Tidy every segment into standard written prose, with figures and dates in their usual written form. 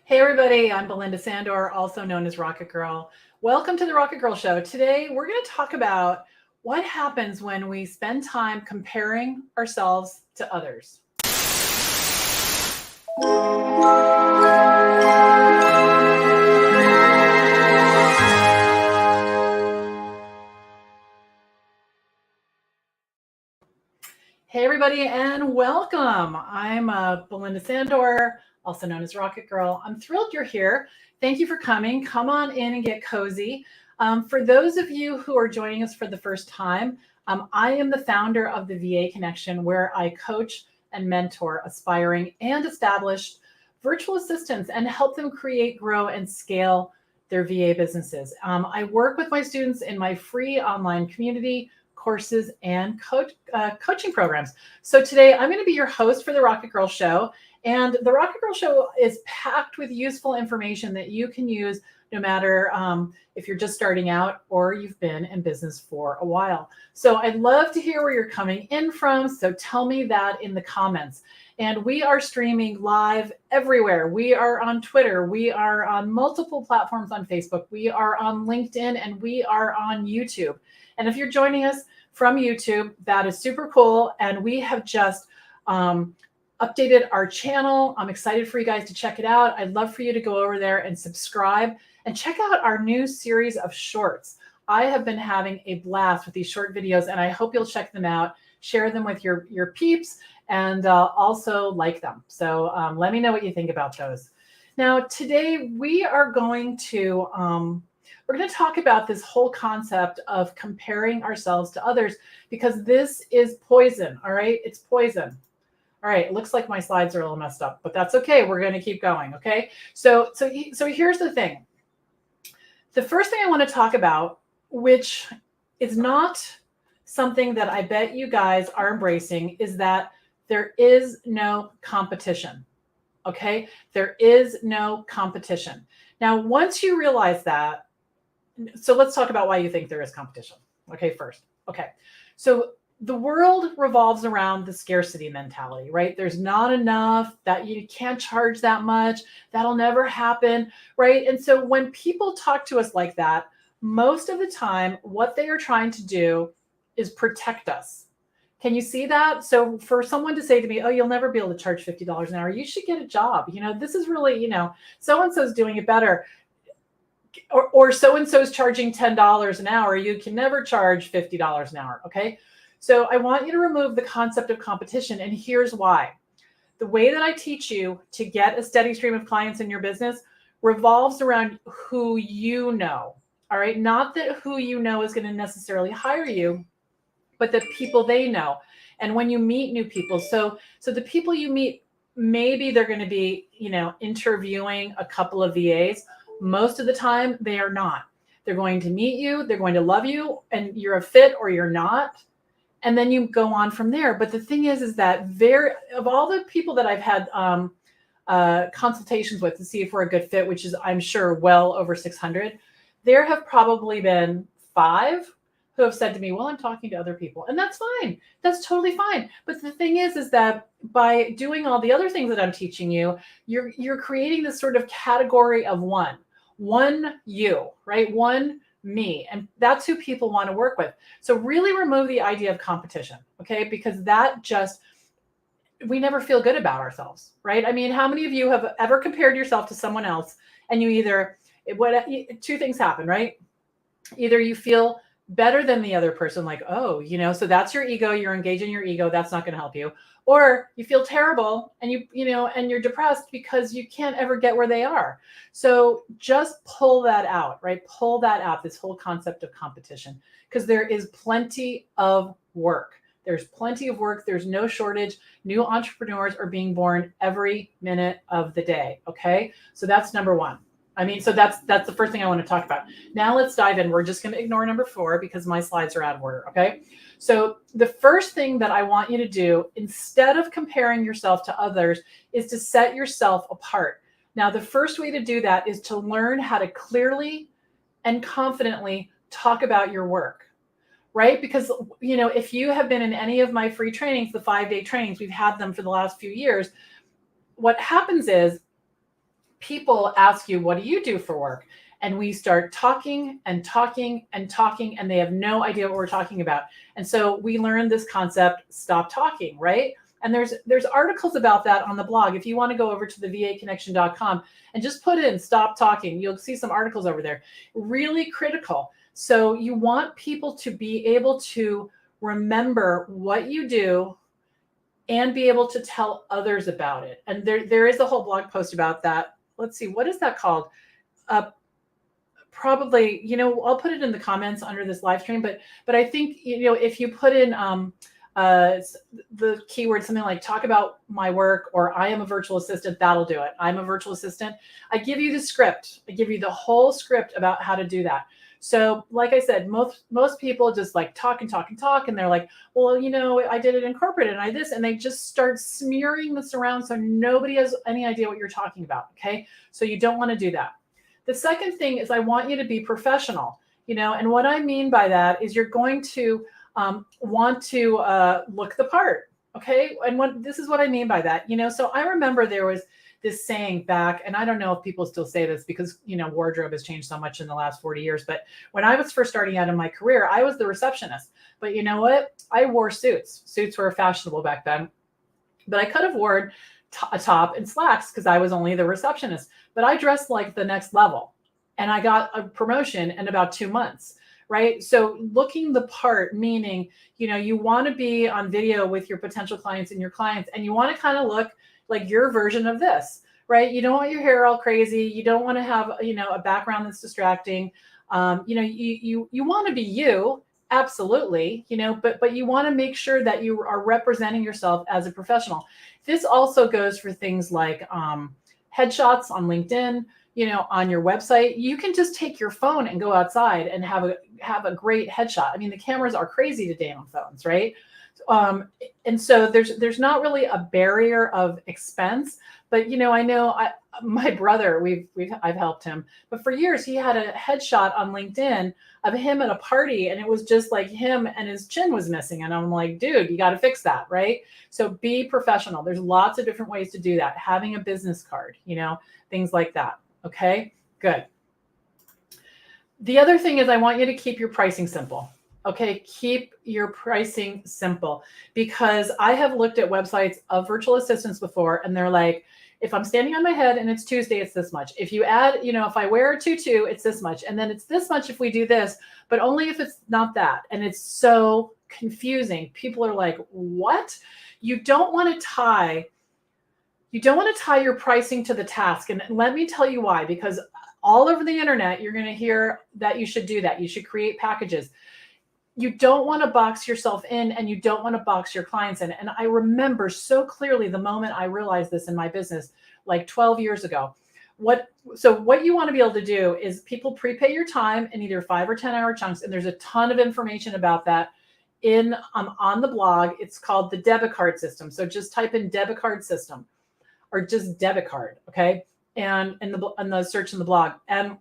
Hey everybody, I'm Belinda Sandor, also known as Rocket Girl. Welcome to the Rocket Girl Show. Today we're going to talk about what happens when we spend time comparing ourselves to others. Hey everybody and welcome. I'm Belinda Sandor, also known as Rocket Girl. I'm thrilled you're here. Thank you for coming. Come on in and get cozy. For those of you who are joining us for the first time, I am the founder of the VA Connection, where I coach and mentor aspiring and established virtual assistants and help them create, grow, and scale their VA businesses. I work with my students in my free online community, courses, and coaching programs. So today I'm going to be your host for the Rocket Girl Show. And the Rocket Girl Show is packed with useful information that you can use no matter if you're just starting out or you've been in business for a while. So I'd love to hear where you're coming in from. So tell me that in the comments. And we are streaming live everywhere. We are on Twitter. We are on multiple platforms on Facebook. We are on LinkedIn, and we are on YouTube. And if you're joining us from YouTube, that is super cool. And we have just updated our channel. I'm excited for you guys to check it out. I'd love for you to go over there and subscribe and check out our new series of shorts. I have been having a blast with these short videos, and I hope you'll check them out, share them with your peeps, and also like them. So let me know what you think about those. Now, today we are going to talk about this whole concept of comparing ourselves to others, because this is poison. All right, it's poison. All right, it looks like my slides are a little messed up, but that's okay. We're going to keep going. Okay, so here's the thing. The first thing I want to talk about, which is not something that I bet you guys are embracing, is that there is no competition. Okay, there is no competition. Now, once you realize that, so let's talk about why you think there is competition. Okay, first. Okay, so the world revolves around the scarcity mentality, right? There's not enough, that you can't charge that much, that'll never happen, right? And so when people talk to us like that, most of the time, what they are trying to do is protect us. Can you see that? So for someone to say to me, oh, you'll never be able to charge $50 an hour, you should get a job. You know, this is really, so-and-so's doing it better. Or so-and-so's charging $10 an hour. You can never charge $50 an hour, okay? So I want you to remove the concept of competition, and here's why. The way that I teach you to get a steady stream of clients in your business revolves around who you know, all right? Not that who you know is going to necessarily hire you, but the people they know. And when you meet new people, so the people you meet, maybe they're going to be, interviewing a couple of VAs. Most of the time, they are not. They're going to meet you, they're going to love you, and you're a fit or you're not. And then you go on from there. But the thing is that of all the people that I've had consultations with to see if we're a good fit, which is, I'm sure, well over 600, there have probably been 5 who have said to me, well, I'm talking to other people. And that's fine. That's totally fine. But the thing is that by doing all the other things that I'm teaching you, you're creating this sort of category of one you, right? One me. And that's who people want to work with. So really remove the idea of competition, okay? Because we never feel good about ourselves, right? I mean, how many of you have ever compared yourself to someone else, and two things happen, right? Either you feel better than the other person, like, oh, so that's your ego, you're engaging your ego, that's not going to help you. Or you feel terrible and and you're depressed because you can't ever get where they are. So just pull that out, right? Pull that out, this whole concept of competition, because there is plenty of work. There's plenty of work. There's no shortage. New entrepreneurs are being born every minute of the day. Okay. So that's number one. So that's the first thing I want to talk about. Now let's dive in. We're just going to ignore number 4 because my slides are out of order. Okay. So the first thing that I want you to do, instead of comparing yourself to others, is to set yourself apart. Now, the first way to do that is to learn how to clearly and confidently talk about your work, right? Because, if you have been in any of my free trainings, the 5-day trainings, we've had them for the last few years. What happens is people ask you, what do you do for work? And we start talking and talking and talking, and they have no idea what we're talking about. And so we learned this concept, stop talking, right? And there's articles about that on the blog. If you want to go over to the vaconnection.com and just put in stop talking, you'll see some articles over there. Really critical. So you want people to be able to remember what you do and be able to tell others about it. And there is a whole blog post about that. Let's see, what is that called? Probably, I'll put it in the comments under this live stream, but I think, if you put in the keyword, something like talk about my work, or I am a virtual assistant, that'll do it. I'm a virtual assistant. I give you the script. I give you the whole script about how to do that. So like I said, most people just like talk and talk and talk. And they're like, well, I did it in corporate and and they just start smearing this around. So nobody has any idea what you're talking about. Okay. So you don't want to do that. The second thing is I want you to be professional, and what I mean by that is you're going to want to look the part. Okay. And this is what I mean by that, so I remember there was this saying back, and I don't know if people still say this because, wardrobe has changed so much in the last 40 years. But when I was first starting out in my career, I was the receptionist. But you know what? I wore suits. Suits were fashionable back then. But I could have worn a top and slacks because I was only the receptionist. But I dressed like the next level. And I got a promotion in about 2 months. Right. So looking the part, meaning, you want to be on video with your potential clients and your clients, and you want to kind of look like your version of this, right? You don't want your hair all crazy. You don't want to have, a background that's distracting. You want to be you, absolutely, but you want to make sure that you are representing yourself as a professional. This also goes for things like headshots on LinkedIn, on your website. You can just take your phone and go outside and have a great headshot. I mean, the cameras are crazy today on phones, right? And so there's not really a barrier of expense, but I know my brother, I've helped him, but for years he had a headshot on LinkedIn of him at a party, and it was just like him and his chin was missing. And I'm like, dude, you got to fix that, right? So be professional. There's lots of different ways to do that. Having a business card, things like that. Okay, good. The other thing is I want you to keep your pricing simple. Okay, keep your pricing simple, because I have looked at websites of virtual assistants before, and they're like, if I'm standing on my head and it's Tuesday, it's this much. If you add, if I wear a tutu, it's this much. And then it's this much if we do this, but only if it's not that. And it's so confusing. People are like, what? You don't want to tie your pricing to the task. And let me tell you why, because all over the internet, you're going to hear that you should do that. You should create packages. You don't want to box yourself in, and you don't want to box your clients in. And I remember so clearly the moment I realized this in my business, like 12 years ago. What you want to be able to do is people prepay your time in either 5 or 10 hour chunks. And there's a ton of information about that on the blog. It's called the debit card system. So just type in debit card system or just debit card. Okay. And in the search in the blog. And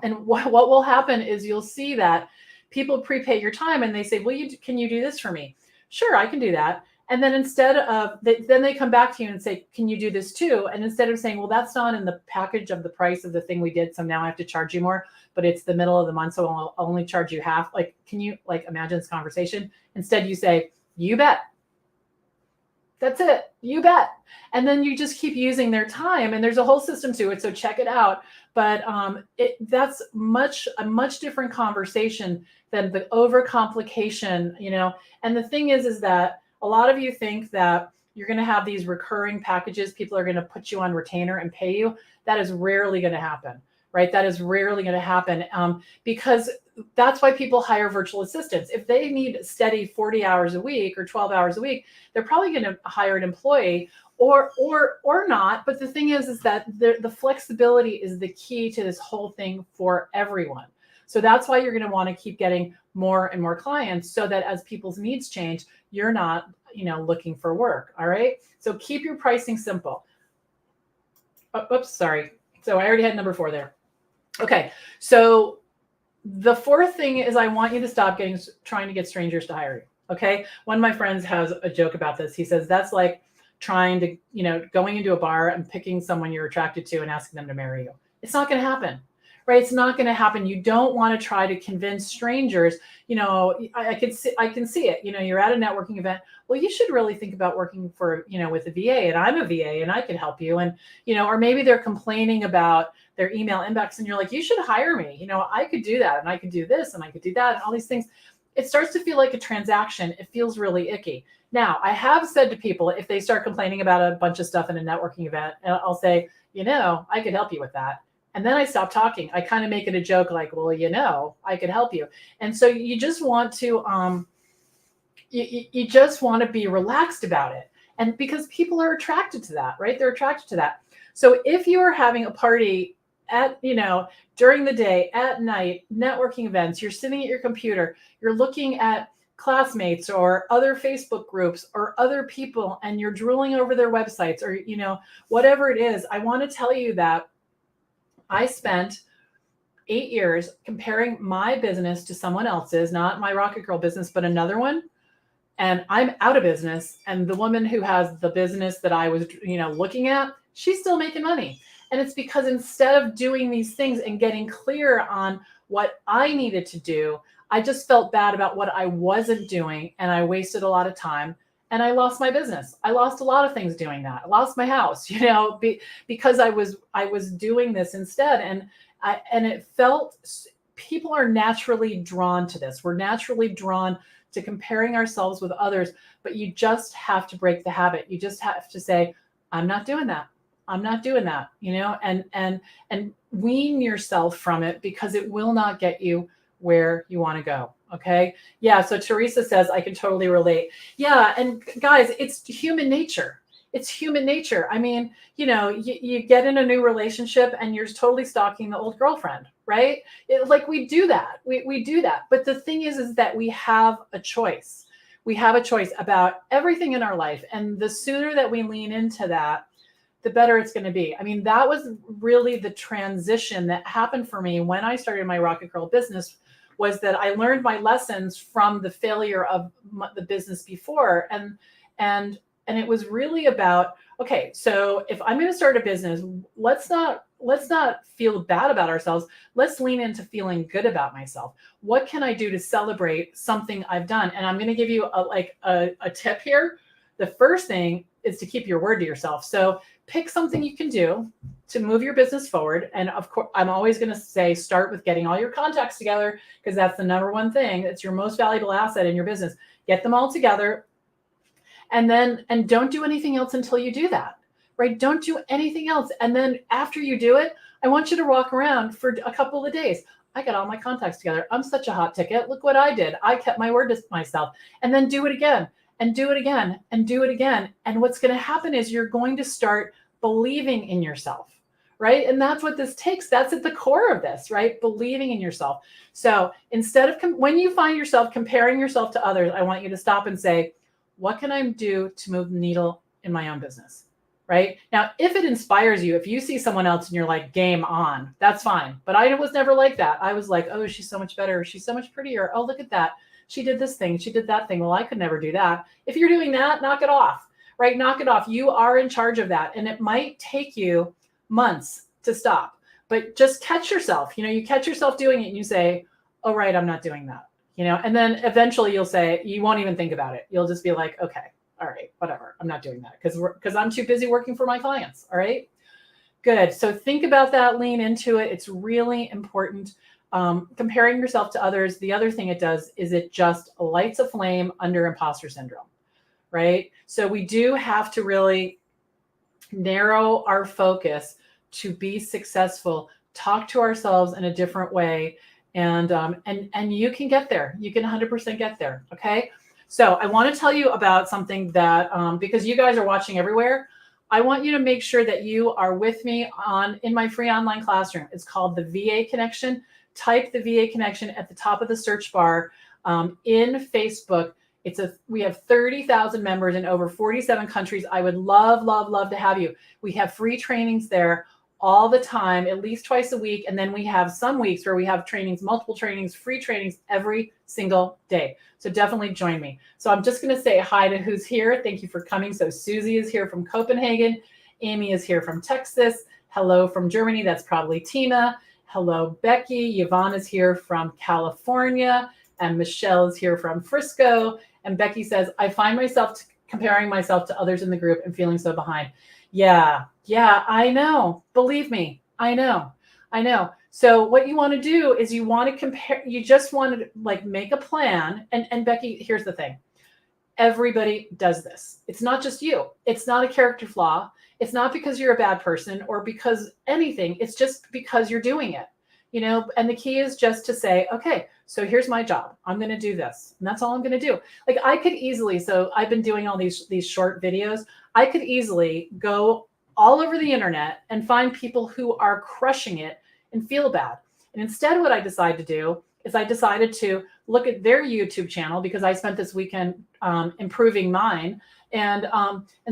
what will happen is you'll see that people prepay your time and they say, well, can you do this for me? Sure, I can do that. And then instead of, then they come back to you and say, can you do this too? And instead of saying, well, that's not in the package of the price of the thing we did, so now I have to charge you more, but it's the middle of the month, so I'll only charge you half. Like, can you imagine this conversation? Instead you say, you bet. That's it. You bet. And then you just keep using their time, and there's a whole system to it. So check it out. But that's a much different conversation than the overcomplication, And the thing is that a lot of you think that you're going to have these recurring packages. People are going to put you on retainer and pay you. That is rarely going to happen, right? That is rarely going to happen because that's why people hire virtual assistants. If they need steady 40 hours a week or 12 hours a week, they're probably going to hire an employee or not. But the thing is that the flexibility is the key to this whole thing for everyone. So that's why you're going to want to keep getting more and more clients, so that as people's needs change, you're not, looking for work. All right. So keep your pricing simple. Oh, oops, sorry. So I already had number 4 there. Okay. So the 4th thing is I want you to stop trying to get strangers to hire you. Okay. One of my friends has a joke about this. He says, that's like trying to, going into a bar and picking someone you're attracted to and asking them to marry you. It's not going to happen, right? It's not going to happen. You don't want to try to convince strangers. I can see it. You're at a networking event. Well, you should really think about working for, with a VA, and I'm a VA and I can help you. And, or maybe they're complaining about their email inbox and you're like, you should hire me. I could do that and I could do this and I could do that and all these things. It starts to feel like a transaction. It feels really icky. Now, I have said to people, if they start complaining about a bunch of stuff in a networking event, I'll say, I could help you with that. And then I stop talking. I kind of make it a joke like, well, I could help you. And so you just want to, you just want to be relaxed about it. And because people are attracted to that, right? They're attracted to that. So if you are having a party at, during the day, at night, networking events, you're sitting at your computer, you're looking at classmates or other Facebook groups or other people, and you're drooling over their websites or, whatever it is, I want to tell you that I spent 8 years comparing my business to someone else's, not my RocketGirl business, but another one. And I'm out of business. And the woman who has the business that I was, looking at, she's still making money. And it's because instead of doing these things and getting clear on what I needed to do, I just felt bad about what I wasn't doing. And I wasted a lot of time and I lost my business. I lost a lot of things doing that. I lost my house, because I was doing this instead. And it felt, people are naturally drawn to this. We're naturally drawn to comparing ourselves with others, but you just have to break the habit. You just have to say, I'm not doing that. I'm not doing that, and wean yourself from it because it will not get you where you want to go. Okay. Yeah. So Teresa says, I can totally relate. Yeah. And guys, it's human nature. It's human nature. I mean, you get in a new relationship and you're totally stalking the old girlfriend, right? We do that. We do that. But the thing is that we have a choice. We have a choice about everything in our life. And the sooner that we lean into that, the better it's going to be. I mean, that was really the transition that happened for me when I started my RocketGirl business, was that I learned my lessons from the failure of the business before. And it was really about, okay, so if I'm going to start a business, let's not feel bad about ourselves. Let's lean into feeling good about myself. What can I do to celebrate something I've done? And I'm going to give you a tip here. The first thing is to keep your word to yourself. So pick something you can do to move your business forward. And of course, I'm always going to say, start with getting all your contacts together, because that's the number one thing. It's your most valuable asset in your business. Get them all together. And don't do anything else until you do that, right? Don't do anything else. And then after you do it, I want you to walk around for a couple of days. I got all my contacts together. I'm such a hot ticket. Look what I did. I kept my word to myself. And then do it again and do it again and do it again. And what's going to happen is you're going to start believing in yourself, right? And that's what this takes. That's at the core of this, right? Believing in yourself. So instead of, when you find yourself comparing yourself to others, I want you to stop and say, what can I do to move the needle in my own business? Right? Now, if it inspires you, if you see someone else and you're like, game on, that's fine. But I was never like that. I was like, oh, she's so much better. She's so much prettier. Oh, look at that. She did this thing. She did that thing. Well, I could never do that. If you're doing that, knock it off, right? Knock it off. You are in charge of that. And it might take you months to stop, but just catch yourself. You catch yourself doing it and you say, oh, right, I'm not doing that. And then eventually you'll say, you won't even think about it. You'll just be like, okay, all right, whatever. I'm not doing that because I'm too busy working for my clients. All right, good. So think about that, lean into it. It's really important. Comparing yourself to others. The other thing it does is it just lights a flame under imposter syndrome, right? So we do have to really narrow our focus to be successful, talk to ourselves in a different way. And you can get there. You can 100% get there. Okay. So I want to tell you about something that, because you guys are watching everywhere, I want you to make sure that you are with me in my free online classroom. It's called the VA Connection. Type the VA Connection at the top of the search bar in Facebook. We have 30,000 members in over 47 countries. I would love, love, love to have you. We have free trainings there all the time, at least twice a week. And then we have some weeks where we have trainings, multiple trainings, free trainings every single day. So definitely join me. So I'm just going to say hi to who's here. Thank you for coming. So Susie is here from Copenhagen. Amy is here from Texas. Hello from Germany. That's probably Tina. Hello, Becky. Yvonne is here from California. And Michelle is here from Frisco. And Becky says, I find myself comparing myself to others in the group and feeling so behind. Yeah, I know. Believe me, I know. So what you want to do is you want to compare, you just want to like make a plan. And Becky, here's the thing. Everybody does this. It's not just you. It's not a character flaw. It's not because you're a bad person or because anything. It's just because you're doing it, and the key is just to say, okay, so here's my job. I'm going to do this. And that's all I'm going to do. Like I could easily, so I've been doing all these short videos. I could easily go all over the internet and find people who are crushing it and feel bad. And instead, what I decided to do is I decided to look at their YouTube channel because I spent this weekend improving mine and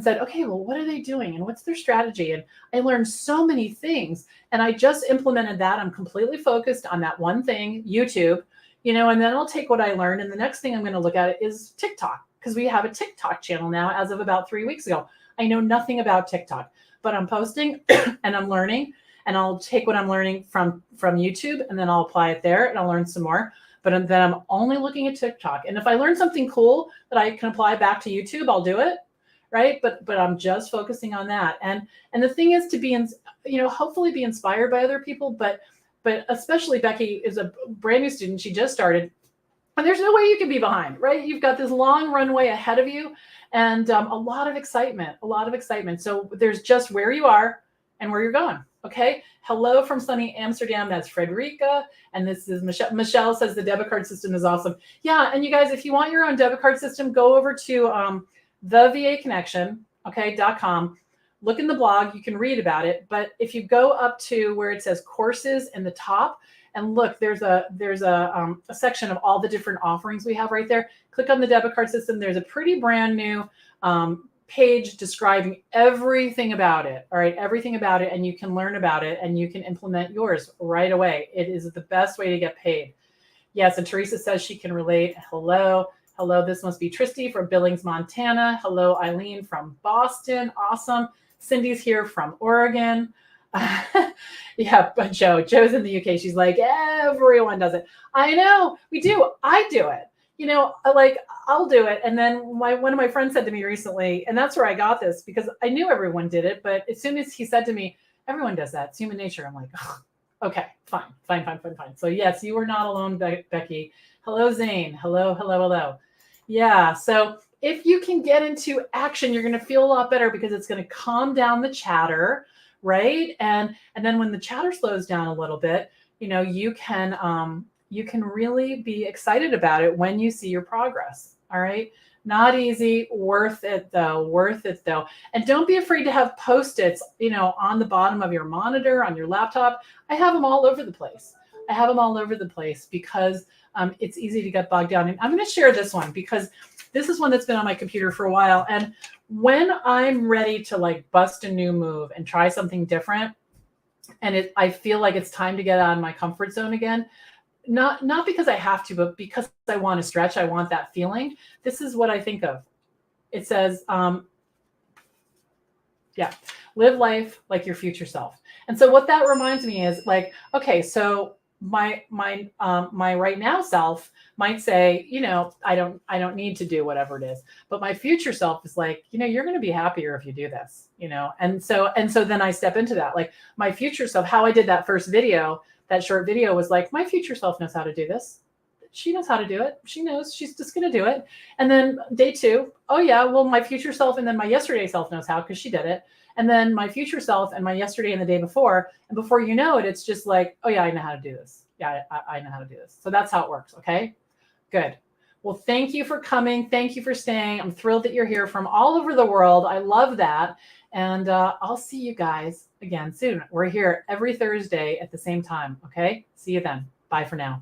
said, okay, well, what are they doing? And what's their strategy? And I learned so many things. And I just implemented that. I'm completely focused on that one thing, YouTube, and then I'll take what I learned. And the next thing I'm going to look at is TikTok, because we have a TikTok channel now as of about 3 weeks ago. I know nothing about TikTok, but I'm posting and I'm learning, and I'll take what I'm learning from YouTube and then I'll apply it there and I'll learn some more. But then I'm only looking at TikTok. And if I learn something cool that I can apply back to YouTube, I'll do it. Right. But I'm just focusing on that. And the thing is to be, hopefully be inspired by other people. But especially Becky is a brand new student. She just started. And there's no way you can be behind, right? You've got this long runway ahead of you and a lot of excitement. So there's just where you are and where you're going. Okay. Hello from sunny Amsterdam. That's Frederica. And this is Michelle. Michelle says the debit card system is awesome. Yeah. And you guys, if you want your own debit card system, go over to thevaconnection.com. Look in the blog. You can read about it. But if you go up to where it says courses in the top and look, there's a section of all the different offerings we have right there. Click on the debit card system. There's a pretty brand new page describing everything about it. All right, everything about it, and you can learn about it and you can implement yours right away. It is the best way to get paid. Yes, and Teresa says she can relate. Hello. This must be Tristy from Billings, Montana. Hello, Eileen from Boston. Awesome. Cindy's here from Oregon. Yeah, but Joe's in the UK. She's like, everyone does it. I know, we do. I do it. I'll do it. And then one of my friends said to me recently, and that's where I got this because I knew everyone did it. But as soon as he said to me, everyone does that. It's human nature. I'm like, oh, okay, fine. So yes, you are not alone, Becky. Hello, Zane. Hello. Yeah. So if you can get into action, you're going to feel a lot better because it's going to calm down the chatter, right? And then when the chatter slows down a little bit, you can really be excited about it when you see your progress. All right. Not easy, worth it though. And don't be afraid to have Post-its, on the bottom of your monitor, on your laptop. I have them all over the place. Because it's easy to get bogged down. And I'm going to share this one because this is one that's been on my computer for a while. And when I'm ready to bust a new move and try something different, and I feel like it's time to get out of my comfort zone again, not because I have to, but because I want to stretch, I want that feeling. This is what I think of. It says, live life like your future self. And so what that reminds me is okay, so my right now self might say, I don't need to do whatever it is, but my future self is like, you're going to be happier if you do this, and so then I step into that, my future self, how I did that first video, that short video was like, my future self knows how to do this. She knows how to do it. She knows, she's just going to do it. And then day 2, oh yeah, well, my future self and then my yesterday self knows how, because she did it. And then my future self and my yesterday and the day before, and before you know it, it's just like, oh yeah, I know how to do this. Yeah, I know how to do this. So that's how it works. Okay, good. Well, thank you for coming. Thank you for staying. I'm thrilled that you're here from all over the world. I love that. And I'll see you guys again soon. We're here every Thursday at the same time. Okay, see you then. Bye for now.